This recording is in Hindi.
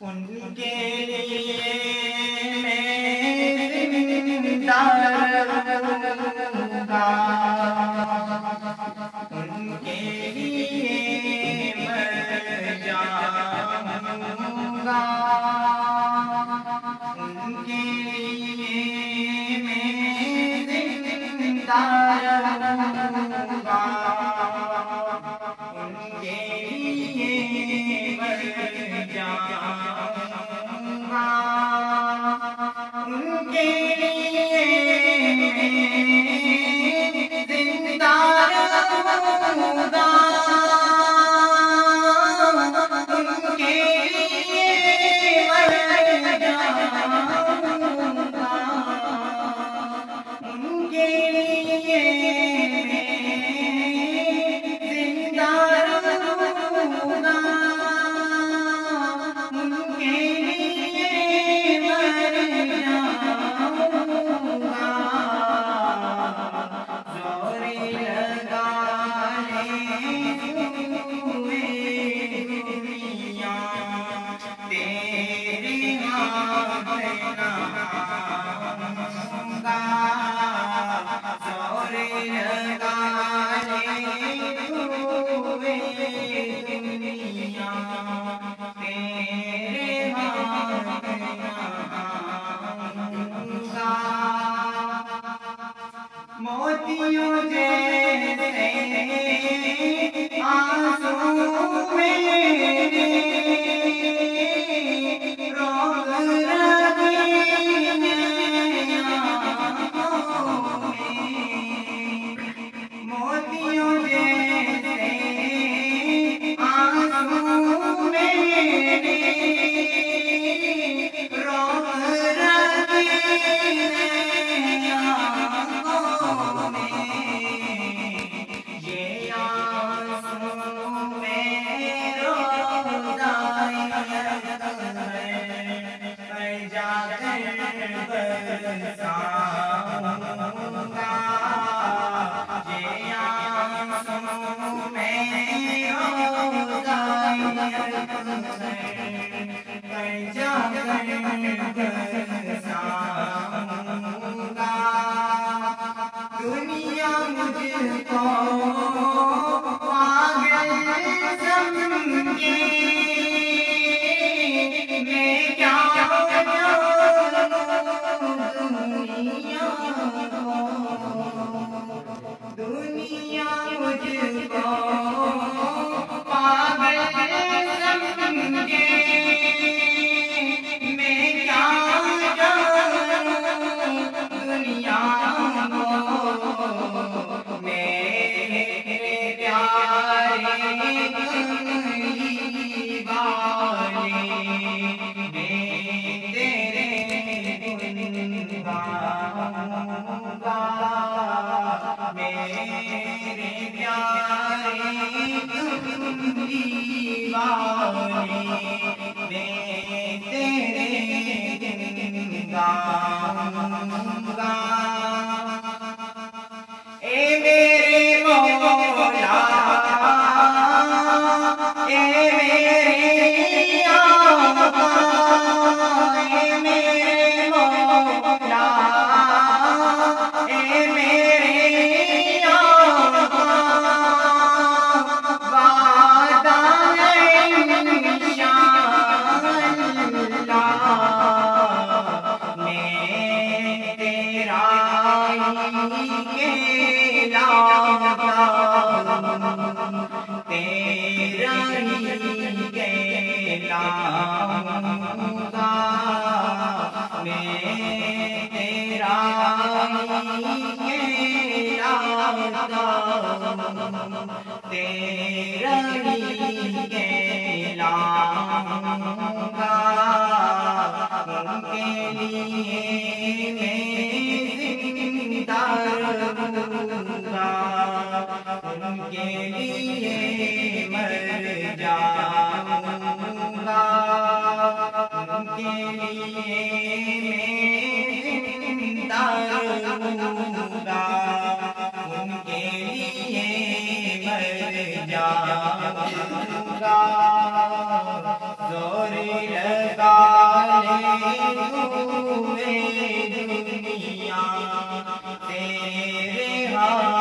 उनके लिए मैं जिंदा रहूंगा, उनके लिए मर जाऊंगा, उनके लिए मैं जिंदा रहूंगा, उनके लिए मर जाऊंगा, उनके लिए जिंदा रहूंगा, उनके लिए मर जाऊंगा, उनके लिए जिंदा रहूंगा, उनके लिए मर जाऊंगा। जोरे लगा ले दुनिया तेरे हाथ लगाऊंगा, जोरे लगा ले दुनिया तेरे हाथ लगाऊंगा। मोतियों जैसे आंसू मेरे रोग रहे आँखों में, मोतियों जैसे आंसू मेरे रोग रहे आँखों में, ये आंसू में रोज़ाए मैं जाकर बरसाऊंगा, ये आंसू में रोज़ाए मैं जाकर बरसाऊंगा। दुनिया मुझको पागल समझे, मैं क्या दुनिया को, दुनिया मुझको पागल समझे, मैं क्या दुनिया को, मेरे प्यारे कमली वाले मैं तेरे गुन गाऊंगा, मेरे प्यारे कमली वाले मैं तेरे गुन गाऊंगा। ए मेरे मौला, ए मेरे आका, ए मेरे मौला, ए मेरे आका, वादा है इंशाअल्लाह मैं तेरा ही कहलाऊंगा, तेरा ही कहलाऊंगा, मैं तेरा ही कहलाऊंगा, तेरा ही कहलाऊंगा, उनके लिए मैं जिंदा रहूंगा, उनके लिए मर जाऊंगा, उनके लिए मैं जिंदा रहूंगा, उनके लिए मर जाऊंगा। जोरे हाँ